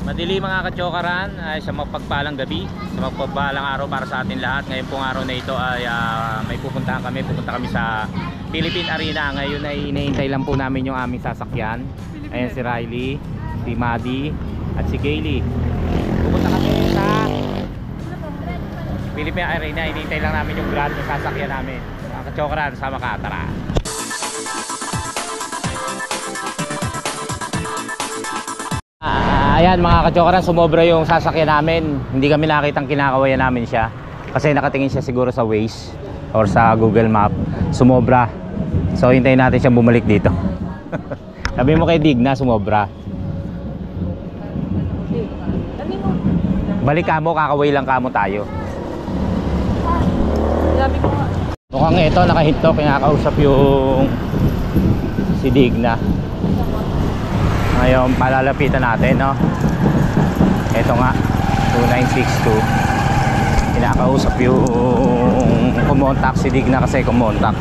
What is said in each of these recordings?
Madili mga kachokaran ay sa mapagpalang gabi, sa mapagpalang araw para sa atin lahat. Ngayon pong araw na ito ay may pupunta kami sa Philippine Arena. Ngayon ay hinihintay lang po namin yung aming sasakyan. Ayan si Riley, si Maddie at si Kaylee. Pupunta kami sa Philippine Arena, hinihintay lang namin yung grad ng sasakyan namin. Mga kachokaran, sama ka, tara! Ayan mga kachokaran, sumobra yung sasakyan namin. Hindi kami nakitang kinakawayan namin siya kasi nakatingin siya siguro sa Waze or sa Google Map. Sumobra. So hintayin natin siyang bumalik dito. Sabi mo kay Digna, sumobra. Balik ka mo, kakaway lang ka mo tayo. Mukhang ito, nakahinto, kinakausap yung si Digna. Ngayon palalapitan natin, no? Ito nga 2962. Kinakausap yung kumontak si Digna kasi kumontak.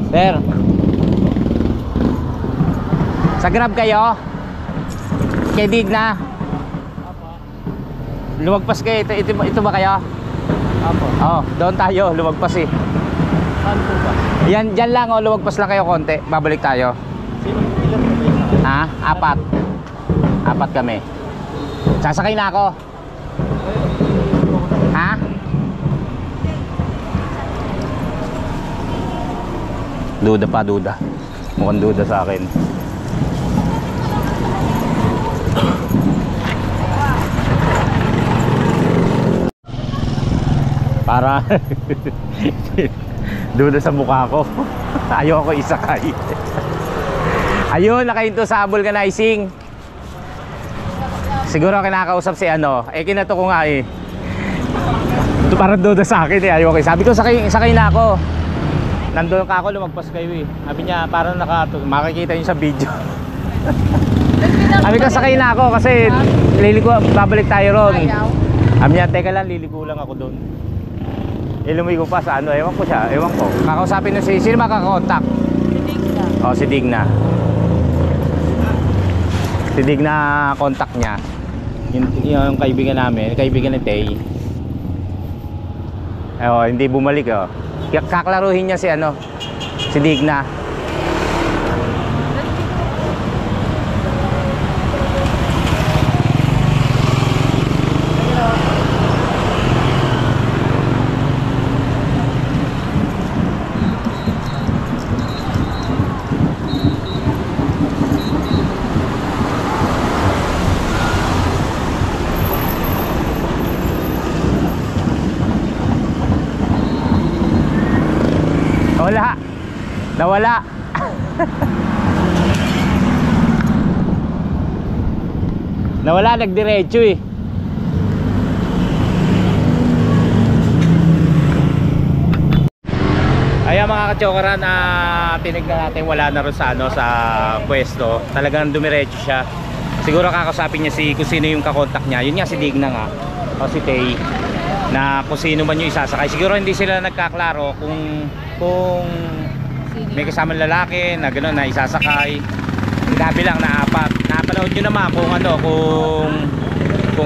Sir, sa Grab kayo? Kay Digna? Lumagpas kayo, ito ba kayo? Apo. Oh, doon tayo, lumagpas eh. Saan po ba? Yan, dyan lang o, lumagpas lang kayo konti. Babalik tayo. Ilan po kayo? Ha? Apat kami. Sasakay na ako. Ha? Duda pa, duda. Mukhang duda sa akin. Para duda sa mukha ko. Ayaw ako isakay. Ayun, nakahinto sa vulcanizing. Siguro kinakausap si ano. Kinato ko nga eh. Ito parang duda sa akin eh. Ayaw ako. Sabi ko sakay na ako. Nandun ka ako, lumagpas kayo eh. Sabi niya parang makikita niyo sa video. Sabi ko sakay na ako kasi liligo, babalik tayo ron. Sabi niya teka lang, liligo lang ako doon. Lumigo pa sa ano, ewan ko siya, ewan ko. Kakausapin na sino makakontak? Si Digna. Oh, si Digna. Si Digna contact niya. Yung kaibigan namin, kaibigan ni Tay. Oh, hindi bumalik oh. Kaklaruhin niya si ano, si Digna. Nawala. Nawala, nagdiretso eh. Ayan mga kachokaran, tinignan natin, wala na rin sa ano, sa pwesto. Talagang dumiretso siya. Siguro kakasapin niya kung sino yung kakontak niya. Yun nga si Digna nga o si Tay, na kung sino man yung isasakay. Siguro hindi sila nagkaklaro kung may kasamang lalaki na gano'n na isasakay. Sinabi lang na apat. Napanood nyo naman kung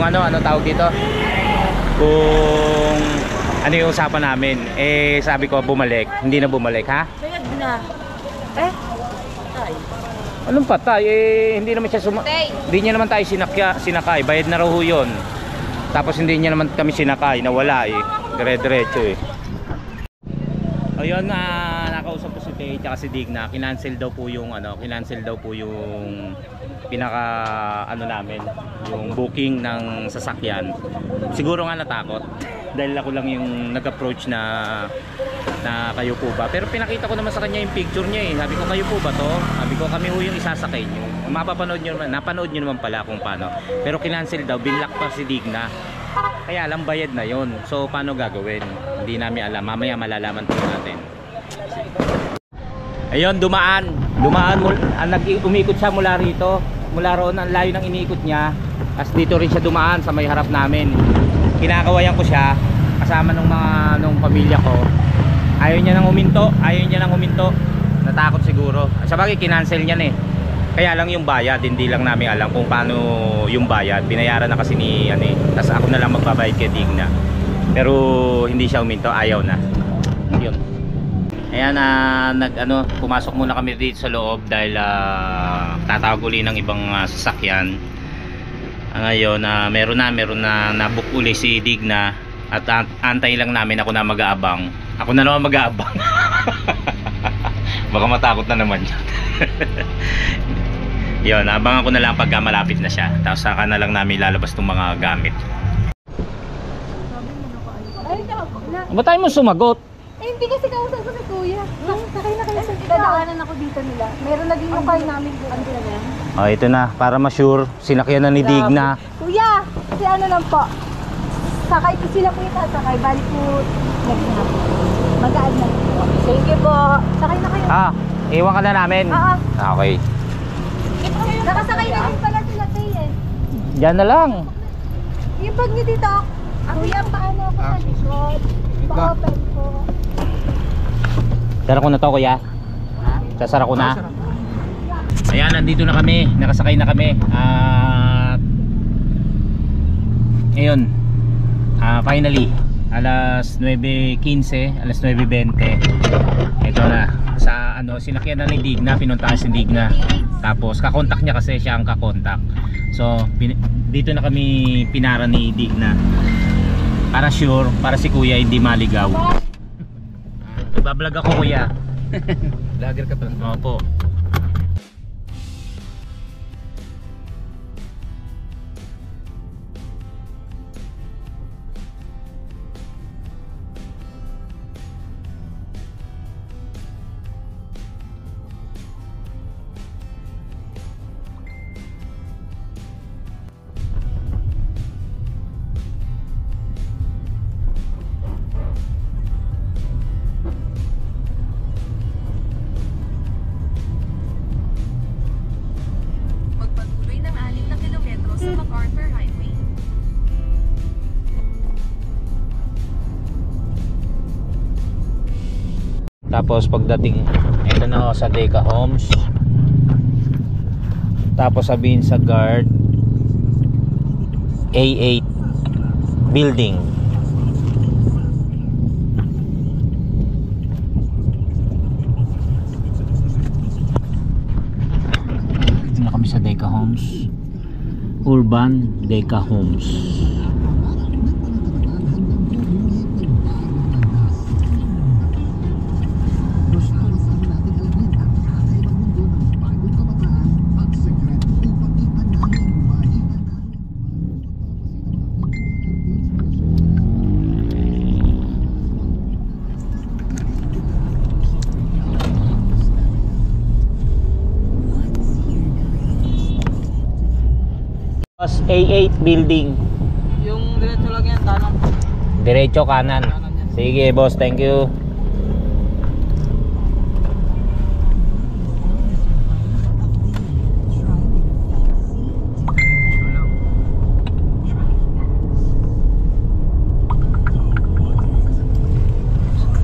ano tawag dito, kung ano yung usapan namin. Sabi ko bumalik, hindi na bumalik. Ha? Bayad na. Patay. Anong patay? Hindi naman siya hindi niya naman tayo sinakay. Bayad na raw yun. Tapos hindi niya naman kami sinakay, nawala eh. Dire-diretso eh. Ayun, nakausap ko si Tay at si Digna. Kinancel daw po yung pinaka namin, yung booking ng sasakyan. Siguro nga natakot dahil ako lang yung nag-approach na kayo po ba. Pero pinakita ko naman sa kanya yung picture niya eh. Sabi ko, kayo po ba to? Sabi ko, kami ho yung isasakay niyo. Mapapanood niyo naman, napanood niyo naman pala kung paano. Pero kinancel daw, binlock pa si Digna. Kaya alam, bayad na yon. So paano gagawin? Hindi namin alam. Mamaya malalaman po natin. Ayun, dumaan umikot siya mula rito. Mula roon, ang layo ng iniikot niya. Tapos dito rin siya dumaan sa may harap namin. Kinakawayan ko siya kasama nung pamilya ko. Ayaw niya nang huminto. Natakot siguro. Sabagay, kinancel niya eh. Kaya lang yung bayad, hindi lang namin alam kung paano yung bayad. Binayaran na kasi ni tapos ako na lang magbabayad kay Digna. Pero hindi siya uminto, ayaw na. Yun. Ayan, pumasok muna kami dito sa loob dahil tatawag uli ng ibang sasakyan. Ngayon, meron na nabook uli si Digna at antay lang namin, ako na mag-aabang. Ako na naman mag-aabang. Baka matakot na naman yun. Yun, abangan ko na lang pagka malapit na siya. Tapos saka na lang namin lalabas itong mga gamit. Ba't tayo mo sumagot? Eh, hindi kasi kausap ko si Kuya. Sakay na kayo sa dadaanan ako dito nila. Meron naging mukay namin doon. Ano na yan? Oh, ito na, para ma-sure, sinakyan na ni Digna. Kuya, si ano lang po. Sakay po sila po yung sasakay. Balik po, mag-aad na po. Sige po. Sakay na kayo. Iwan ka na namin? Oo. Okay. Nakasakay na rin pala sila tayo eh. Diyan na lang. Yung bag niyo dito. Kuya, paano ako sa likod? Pa-open po. Sara ko na to, kuya. Sasara ko na. Ayan, nandito na kami. Nakasakay na kami. Ngayon, finally, alas 9:15, alas 9:20. Ito na. Sa sinakyan na ni Digna, pinuntahan si Digna. Tapos kakontak niya kasi siya ang kakontak. So, dito na kami pinara ni Digna. Para sure, para si Kuya hindi maligaw. Nagbablog ako, Kuya. Vlogger ka pa. Opo. Tapos pagdating ito na sa Deca Homes, tapos sabihin sa guard A8 building. Ito na kami sa Deca Homes, Urban Deca Homes. A8 building. Yung diretso lang yan, kanan. Diretso kanan. Sige boss, thank you.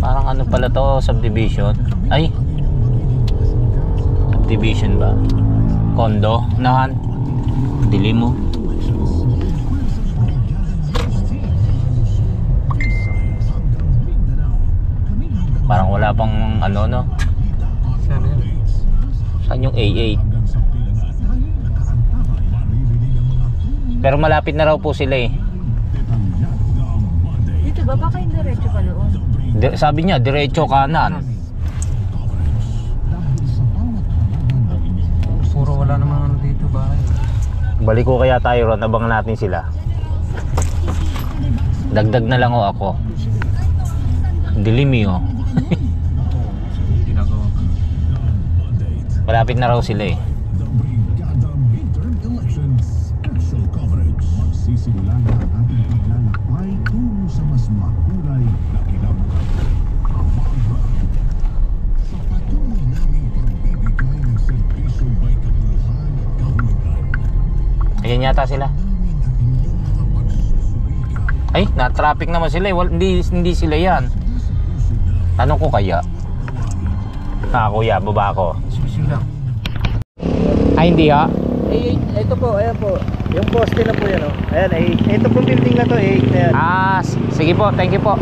Parang ano pala to, subdivision. Ay, subdivision ba? Condo, nahan. Dilim mo. Parang wala pang no? Saan yung A8? Pero malapit na raw po sila eh. Dito ba? Baka yung diretso ka doon? Sabi niya, diretso kanan. Puro wala namang dito bahay. Balik ko kaya tayo ron, abangan natin sila. Dagdag na lang ako. Dilim oh. Malapit na raw sila eh. Ayan yata sila. Ay, na-traffic naman sila eh. Hindi sila yan. Tanong ko kaya. Kuya, baba ako. Ay, hindi ha? Ito po, ayan po. Yung poste na po yan, oh. Ayan, ito pong building na to, 8 na yan. Sige po, thank you po.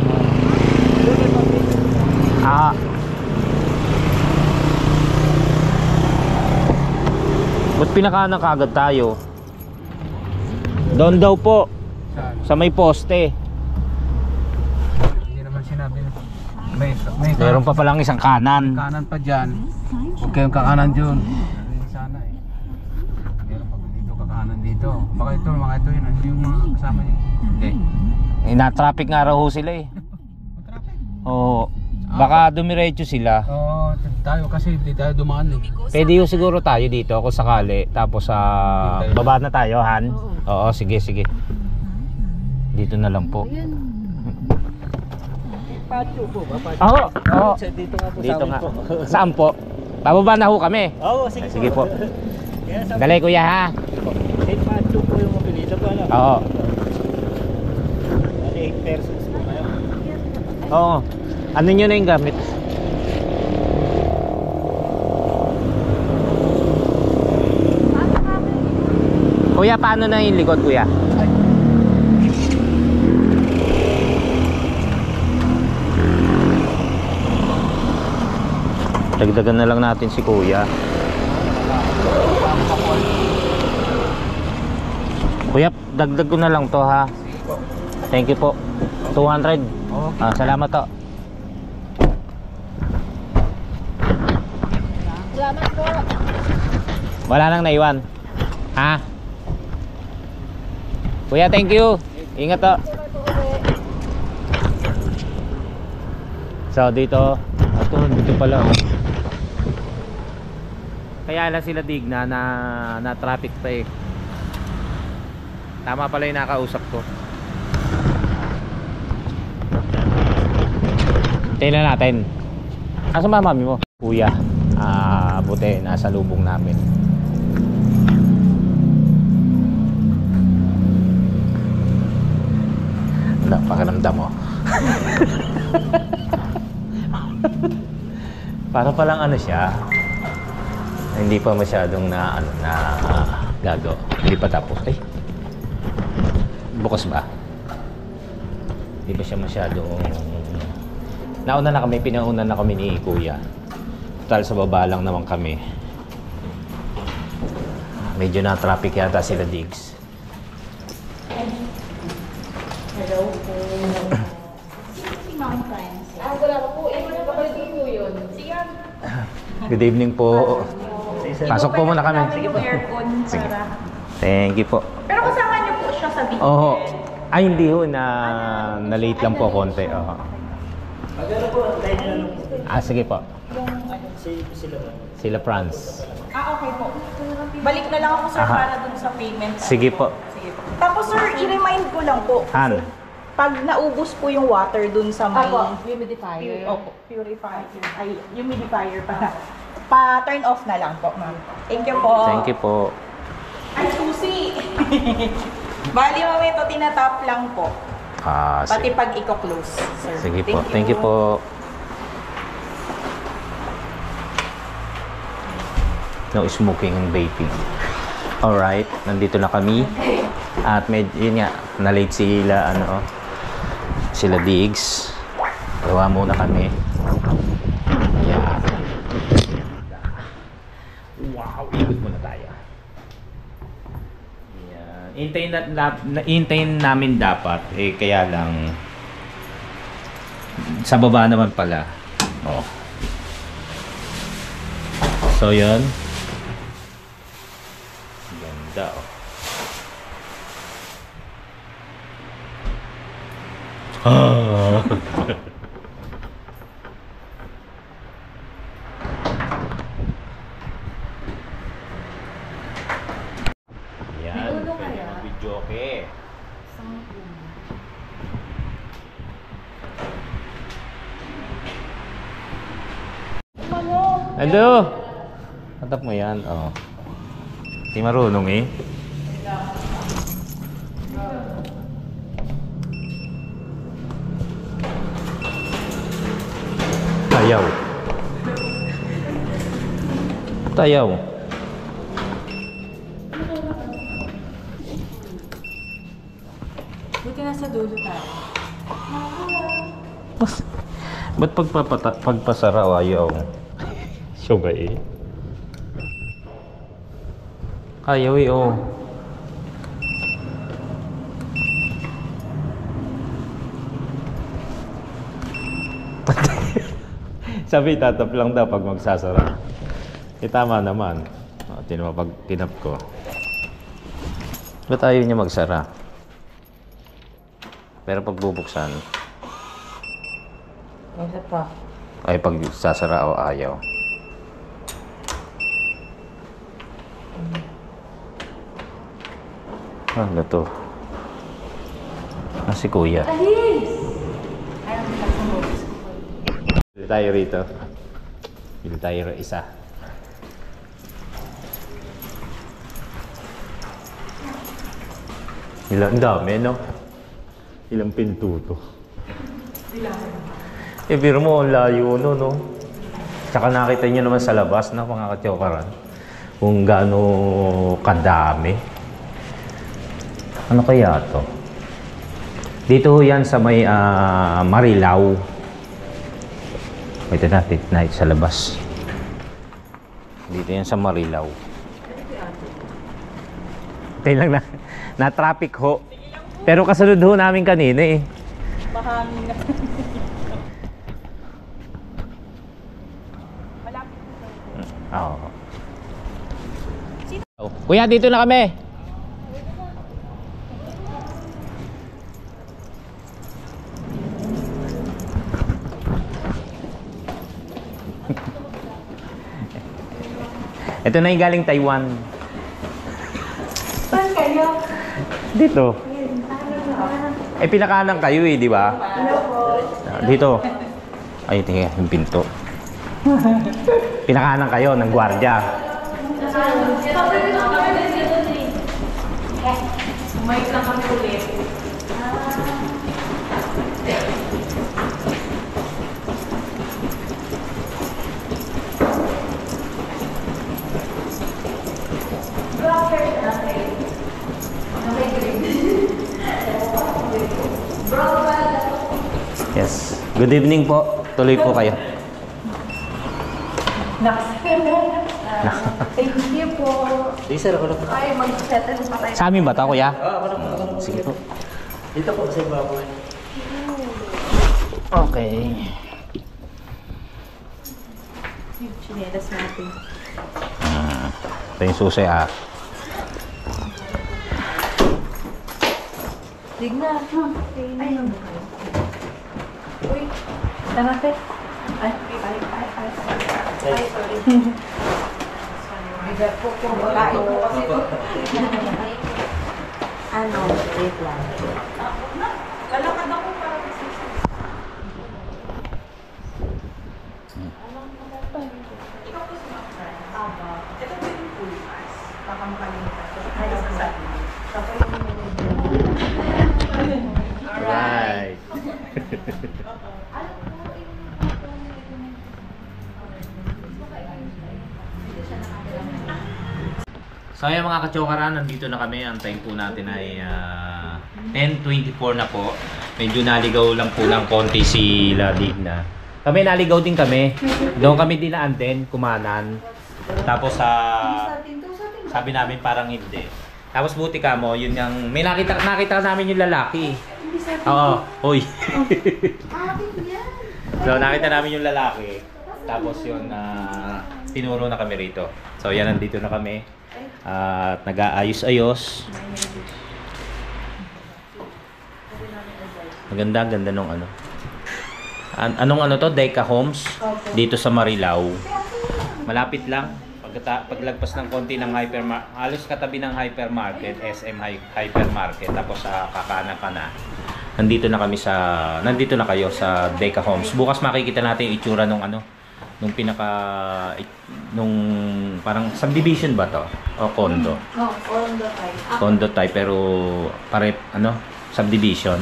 Ba't pinakanan kagad tayo? Doon daw po, sa may poste. Hindi naman sinabi na. May Meron pa palang isang kanan. kanan pa dyan. Huwag kayong kakanan dyan. Sana eh. Meron pa dito kakanan dito. Baka ito, mga ito yun. Hindi yung mga kasama nyo. Hindi. Na-traffic nga raw ho sila eh. Oo. Baka dumiretso sila. Oo, tayo kasi hindi tayo dumaan eh. Pwede yung siguro tayo dito kung sakali. Tapos baba na tayo, Han? Oo, sige, sige. Dito na lang po. Patio po ba? Oo, oo. Dito nga po Dito sa nga. amin po. Saan po? Bababa na ho kami. Oo, sige, Sige po. Kaya sa Dali kuya ha. patio po yung mapilito po. Ano? Oo. 8 persons po kayo. Oo. Ano nyo na yung gamit? Kuya, paano na yung likod kuya? Dagdagan na lang natin si kuya. Kuya, dagdag ko na lang to ha. Thank you po. 200. Salamat to. Salamat po. Wala nang naiwan. Ha? Kuya, thank you. Ingat to. So dito, dito pala. Kaya lang sila digna na traffic pa eh. Tama pala yung nakausap ko. Tingnan natin. Asa ba mami mo? Kuya. Buti nasa lubong namin. Ano, pakiramdam mo? Para palang ano siya. Hindi pa masyadong na gago. Hindi pa tapos. Ay. Bukas ba? Hindi ba siya masyadong nauna na kami, pinauna na kami ni Kuya. Total sa baba lang naman kami. Medyo na traffic yata sila Diggs. Hello po. Mountains. Wala pa po. Kapalitin po yun. Sige. Good evening po. Pasok po muna kami. Sige po. Aircon Sige. para... Thank you po. Pero kasama niyo po siya sa video. Oo. Ay, hindi ho. Na-late lang po konti. Oo. Sige po. Sila France. Okay po. Balik na lang ako sir para dun sa payment. Sige po. Sige po. Tapos sir, i-remind ko lang po. Han. Pag naubos po yung water dun sa may... Humidifier. Opo, purifier. Ay, humidifier pa. Pa-turn off na lang po, ma'am. Thank you po. Thank you po. Ay, susi! Bali, ma'am, ito tinatap lang po. Pati pag i-close, sir. Sige po. Thank you po. No smoking and vaping. Alright, nandito na kami. At yun nga, na-late sila Diggs. Gawa muna kami. Ayan. Wow, ikot muna tayo. Ayan. Hintayin namin dapat. Kaya lang sa baba naman pala. Oh. So yun. Ganda oh. Yan, pwede mag-video okay. Hello! Natap mo yan, oh. Hindi marunong eh. Tayaw. nasa dulo tayo. Ba't pagpasara ayaw? Siya ba eh? Ayaw eh, oh. Sabi tatap lang daw pag magsasara. Eh tama naman. O, tinan mo pag tinap ko. Ba't ayaw niya magsara? Pero pag bubuksan, Isa pa. ay pag sasara o ayaw. Ano to? Ah, si Kuya. Pili tayo rito. Pili tayo isa. Ilang dami, no? Ilang pinto to? Eh, biro mo, ang layo, no? Tsaka nakita nyo naman sa labas na mga katyokaran kung gaano kadami. Ano kaya to? Dito yan sa may Marilao. Ito na sa labas. Dito yan sa Marilao. Tayo lang na traffic ho. Pero kasunod ho namin kanina eh. Mahangin na. Oo. Kuya, dito na kami. Ito na yung galing Taiwan. Saan kayo? Dito. Eh, pinakanan kayo eh, di ba? Dito. Ay, tingnan yung pinto. Pinakanan kayo ng gwardiya. Sumayot lang kami ulit. Yes. Good evening po. Tuloy po kayo. Thank you po. Sige, sir. Ako na po. Ay, mag-settle pa tayo. Sa amin ba ito, kuya? Ako na po. Sige po. Dito po sa ibabaw. Okay. Yung chinelas natin. Ito yung susi ah. Tignan. Ayun. Uy, tama te. Ay, sorry. Bigat po po. Bakain ko kasi ito. Ano? Wait lang. Lalakad ako para kasi. Ikaw po si Ma'am Fran. Tama. Ito po yung pool pass. Baka makalimutan ko. Ay, sasabi. Alright. So ayan mga kachokaran, nandito na kami. Ang time po natin ay 10:24 na po. Medyo naligaw lang po ng konti si Ladigna. Kami naligaw din kami. Doon kami dinaan din, kumanan. Tapos sabi namin parang hindi. Tapos buti ka mo, yun yung may nakita namin yung lalaki. Oo, hoy. So nakita namin yung lalaki. Tapos yun tinuro na kami rito. So yan, nandito na kami. At nag-aayos-ayos. Ganda nung ano. Anong ano to? Deca Homes. Dito sa Marilao. Malapit lang. Paglagpas ng konti ng hypermarket, halos katabi ng hypermarket, SM hypermarket, tapos sa kakanan ka na. Nandito na kayo sa Deca Homes. Bukas makikita natin yung itsura nung ano, nung parang subdivision ba to? O condo? Oh, condo type. Condo type pero subdivision.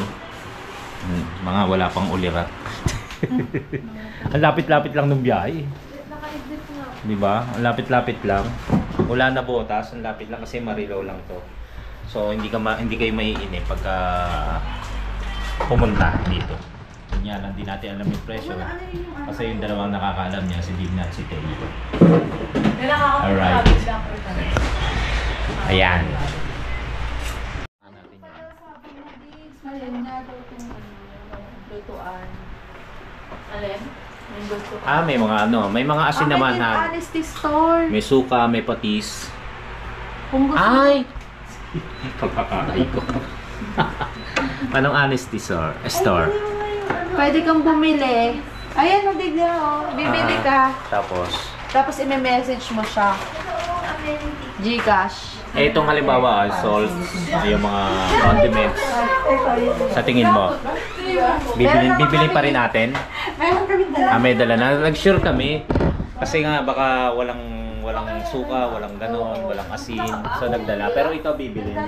Mga wala pang ulirat. Ang lapit-lapit lang ng biyahe. Naka-edit nga. Di ba? Ang lapit-lapit lang. Wala na botas, ang lapit lang kasi Marilao lang to. So hindi kayo maiinip pagka pumunta dito. Kanya lang, di natin alam yung presyo. Kasi yung dalawang nakakaalam niya, si Digna at si Tay. Alright. Ayan. Lutuan. Alin? Yung lutuan. Ah, may mga ano, may mga asin naman na. Honesty store. May suka, may patis. Kung gusto Ay! Pagkakain ko. Anong honesty store? Store. pwede kang bumili. Ayan, Digna, oh. Bibili ka. Tapos i-message mo siya. Gcash. Eh, itong halimbawa, salt, yung mga condiments. Sa tingin mo, bibili pa rin natin? Meron kami dala. May dala na. Nag-sure kami. Kasi nga, baka walang suka, walang ganon, walang asin. So, nagdala. Pero ito bibilin.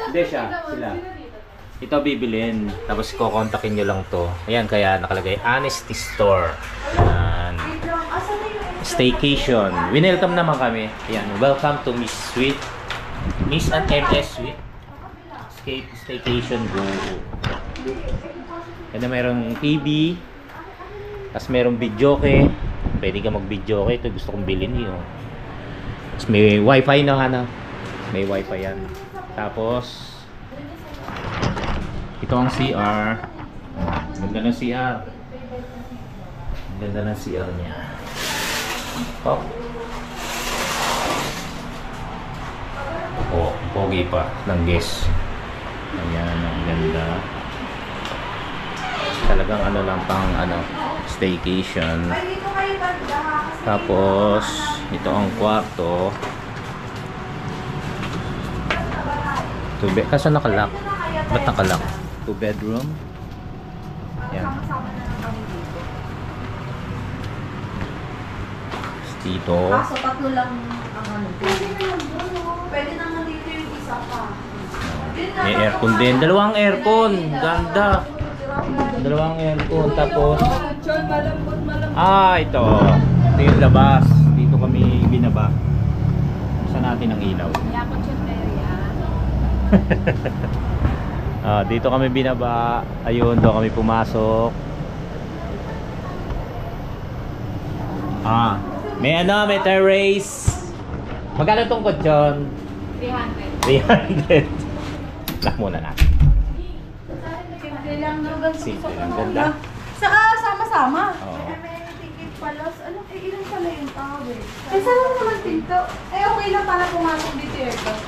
Hindi siya, sila. Ito bibilin. Tapos, kukontakin nyo lang to. Ayan, kaya nakalagay, Honesty Store. Ayan. Staycation. Winelcome naman kami. Ayan, welcome to Miss Sweet. Miss and MS Sweet. Staycation Go. Yan na mayroong TV. Tapos mayroong videoke. Pwede ka mag-videoke. Ito gusto kong bilhin yun. Tapos may wifi na hana. May wifi yan. Tapos ito ang CR. Ganda ng CR. Ganda ng CR niya. Oh. Oh, pogi pa ng guest. Ayan, ang ganda. Talagang ano lang pang ano, staycation. Tapos ito ang kwarto. Kaso nakalock. Ba't nakalock? 2 bedroom. Yan. Dito. Kaso tatlo lang ang ano. Pwede naman dito yung isa pa. May aircon din. Dalawang aircon. Ganda. Dalawang aircon. Tapos ito. Ito yung labas. Dito kami binaba. Saan natin ang ilaw? Dito kami binaba. Ayun, doon kami pumasok. May may terrace. Magkano itong kutsyon? 300. Lock muna natin. Simple lang no, Simple lang, ganda. Saka sama-sama. Oo. May ticket palos. Ano, ilan pala yung tao eh? Saan lang naman pinto? Okay lang para pumasok dito aircon.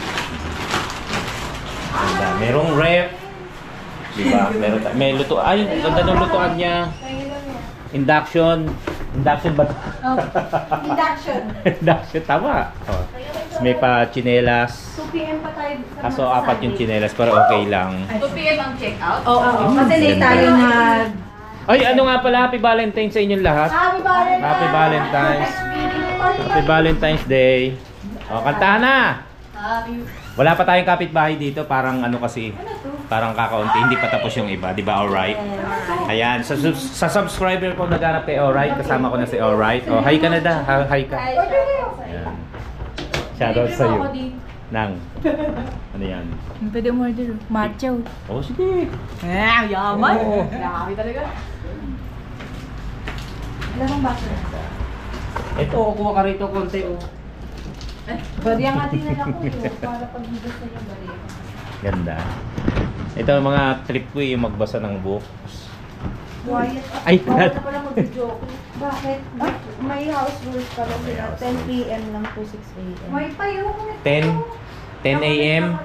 Ganda. Merong ref. Diba? May luto. Ay, ganda ng lutuan niya. Induction. Induction ba? Oh, induction. Induction, tama. Tapos may pa chinelas. 2 PM pa tayo. Kaso 4 yung chinelas, pero okay lang. 2 PM ang check-out? Oo. Kasi late tayo na... Ay, ano nga pala, Happy Valentine's sa inyong lahat. Happy Valentine's! Happy Valentine's. Happy Valentine's Day. Kantahan na! Wala pa tayong kapitbahay dito, parang ano kasi, parang kakaunti, hindi pa tapos yung iba, di ba? Alright. Ayan, sa subscriber ko naghanap kay Alright, kasama ko na si Alright. Oh, hi ka na da, hi ka. Ayan. Shoutout sa'yo. Nang. Ano yan? Pwede mo order. Macho. Oh, sige. Yaman. Oo. Grabe talaga. Ilan ang baso na? Ito, kuha ka rito konti. Oh. Bariya nga din nila ko para pag-hibas na yung bariya. Ganda. Ito mga trip ko yung magbasa ng books. Quiet. Ay, bawal na pala mag-joke. Bakit? May house rules pala sila. 10 PM lang to 6 AM. May pa yun. 10 a.m.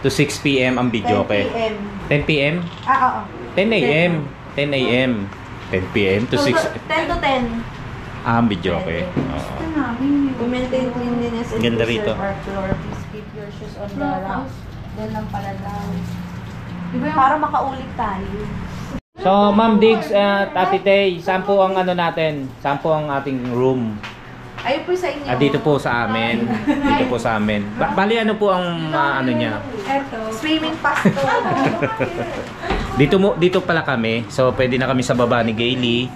to 6 p.m. ang video 10 PM. 10 p.m. Oo. 10 a.m. 10 a.m. 10 p.m. to 6 10 to 10. ang video okay. Oo. To maintain cleanliness and Ganda preserve rito. our floor, please keep your shoes on the rack. Doon lang pala daw. Para makaulit tayo. So, Ma'am Diggs at Ate Tay, saan po ang ano natin? Saan po ang ating room? Ayun po sa inyo. Dito po sa amin. Dito po sa amin. Bali ano po ang ano niya? Swimming pass to. Dito pala kami. So, pwede na kami sa baba ni Gailey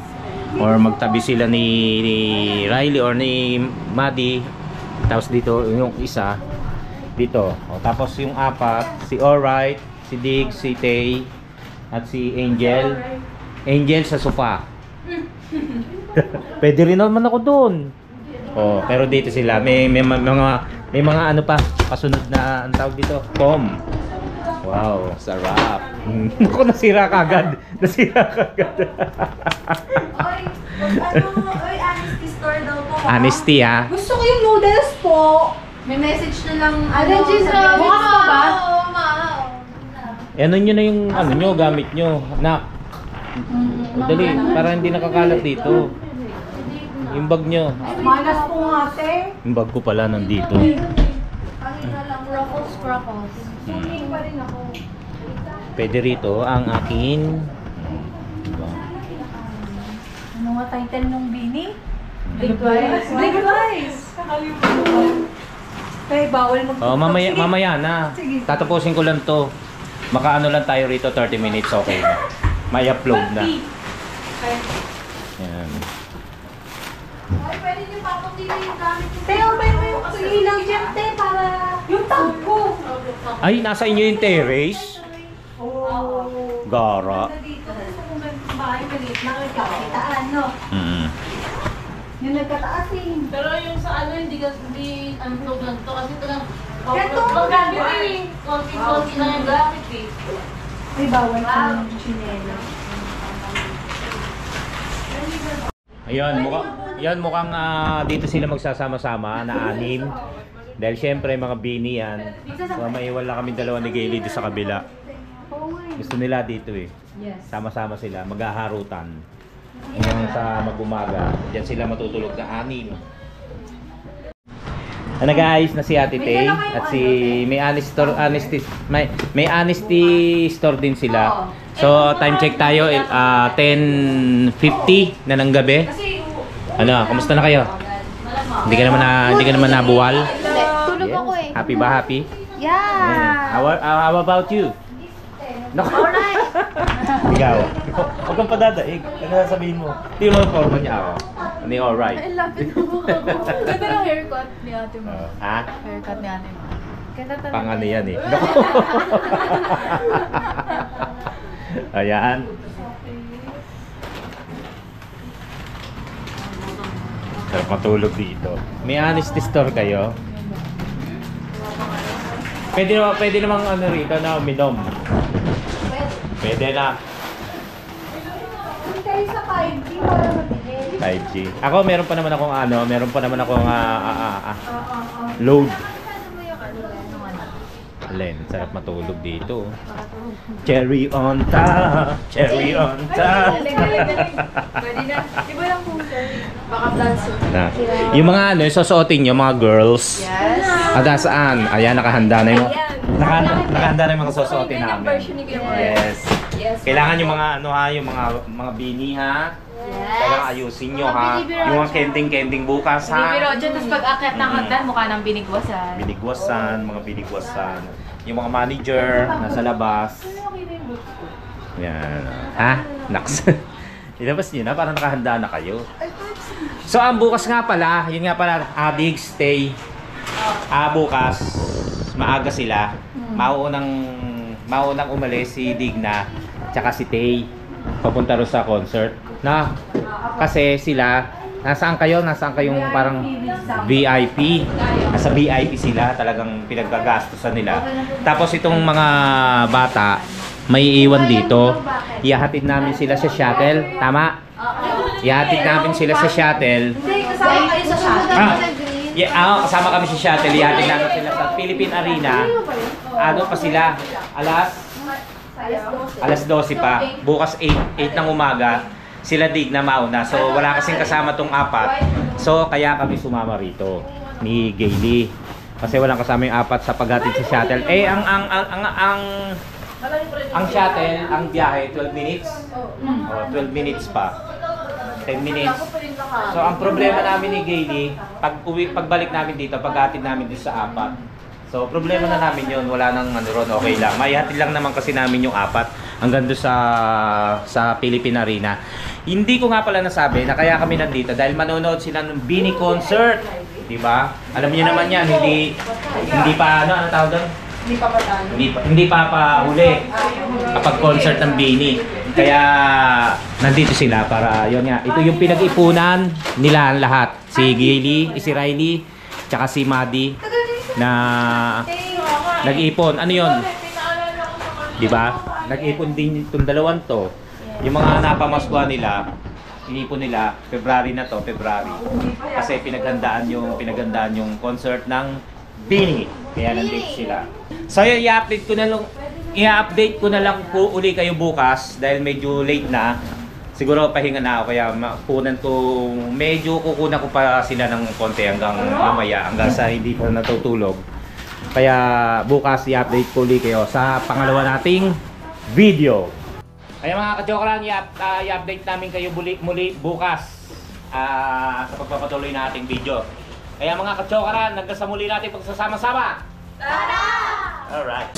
or magtabi sila ni Riley or ni Maddie. Tapos dito yung isa dito. O, tapos yung apat, si Alright, si Diggs, si Tay. At si Angel. Angel sa sofa. Pwede rin naman ako doon. Oh, pero dito sila. May mga ano pa. Kasunod na, ang tawag dito? Tom. Wow, sarap. Ako nasira kagad. Nasira kagad. Oy, honesty store daw po. Honesty ha. Gusto ko yung noodles po. May message na lang. Bukas pa ba? Ano nyo na yung ano nyo, gamit nyo. Nak. Dali, para hindi nakakalat dito. Yung bag nyo. Malas po nga, te. Yung bag ko pala nandito. Kanina lang, Ruffles. Suling pa rin ako. Pwede rito ang akin. Diba? Ano nga title nung Bini? Big Rice. Big Rice. Kakalimutan. Kaya bawal mag- Oh, mamaya na. Sige. Tatapusin ko lang to. Makaano lang tayo rito, 30 minutes, okay na. May upload na. Yan. Ay, pwede niyo papatili yung gamit ko. Te, okay mo yung ilaw dyan, te, para... Yung tag ko. Ay, nasa inyo yung terrace? Oh. Gara. Dito, sa bahay maliit na kitaan, no? Yung nagkataas eh. Pero yung sa ano, hindi ang lang to kasi ito lang Ganito ang gamit eh. konti lang yung gamit eh. Ay, bawal ka ng chinela. Ayun, mukhang dito sila magsasama-sama na 6. Dahil syempre mga bini yan. So maiwan lang kami dalawa ni Gayle doon sa kabila. Gusto nila dito eh. Yes. Sama-sama sila, maghaharutan. Hanggang sa mag-umaga, diyan sila matutulog na 6. Ano guys, na si Ate Tay at si may honesty store din sila. So time check tayo 10:50 na ng gabi. Ano, kamusta na kayo? Hindi ka naman nabuwal? Tulog ako eh. Happy ba? Happy? Yeah. How about you? Naku. Ikaw. Huwag kang padadaig. Ano sasabihin mo? Hindi mo forma niya ako. Hindi alright. I love it. Ganda ng haircut ni ate mo. Ha? Haircut ni ate mo. Ganda talaga. Pang ano yan eh. Naku. Ayan. Sarap matulog dito. May honesty store kayo? Pwede namang ano rito na uminom. Pwede na. Kayo sa 5G para mabili. 5G. Ako meron pa naman akong load. Len, sarap matulog dito. Cherry on top, cherry on top. Pwede na. Iba lang kung baka dance. Yung mga ano, susuotin nyo, mga girls. Yes. Ada saan? Ayan, nakahanda na yung nakahanda na yung mga susuotin namin. Yes. Kailangan yung mga ano ha, yung mga bini ha. Kailangan ayusin nyo ha. Yung mga kending bukas ha. Pero dyan, tapos pag akyat ng hagdan, mukha ng binigwasan. Mga binigwasan. Yung mga manager nasa labas. Yan. Ha? Naks. Ilabas nyo na, parang nakahanda na kayo. So, ang bukas nga pala, yun nga pala, Dig Stay. Bukas, maaga sila. Maunang umalis si Digna, tsaka si Tay. Papunta rin sa concert. Na, kasi sila, nasaan kayong parang VIP. Nasa VIP sila, talagang pinagkagastusan nila. Tapos itong mga bata, may iwan dito. Ihahatid namin sila sa shuttle. Tama? Ihahatid namin sila sa shuttle. Kasama kayo sa shuttle. Kasama kami sa shuttle. Ihahatid namin sila sa Philippine Arena. Ano pa sila? Alas 12 pa. Bukas 8 ng umaga. Sila Digna mauna. So wala kasing kasama tong 4. So kaya kami sumama rito ni Gayle. Kasi walang kasama yung 4 sa paghatid sa shuttle. Ang shuttle, ang biyahe 12 minutes. 12 minutes pa. 10 minutes. So ang problema namin ni Gayle, pagbalik namin dito, paghatid namin dito sa 4. So problema na namin 'yon, wala nang ano ron, okay lang. Maihatid lang naman kasi namin yung 4 hanggang doon sa Philippine Arena. Hindi ko nga pala nasabi na kaya kami nandito dahil manonood sila ng Bini concert, 'di ba? Alam niyo naman 'yan, hindi pa ano tawag doon? Hindi pa patalo. Hindi pa huli kapag concert ng Bini. Kaya nandito sila para yun nga. Ito yung pinag-ipunan nila lahat. Si Gilly, si Riley, tsaka si Maddie na nag-ipon. Ano yun? Di ba? Nag-ipon din itong dalawang to. Yung mga napamaskuhan nila, inipon nila February na to, February. Kasi pinaghandaan yung concert ng Bini. Kaya nandito sila. So yun, i-update ko na lang po uli kayo bukas dahil medyo late na. Siguro pahinga na ako kaya medyo kukunan ko pa sila ng konti hanggang mamaya, hanggang sa hindi pa natutulog. Kaya bukas i-update ko uli kayo sa pangalawa nating video. Kaya mga ka-joke lang, i-update namin kayo muli bukas sa pagpapatuloy na ating video. Kaya mga ka-joke lang, hanggang sa muli natin pagsasama-sama. Tara! Alright.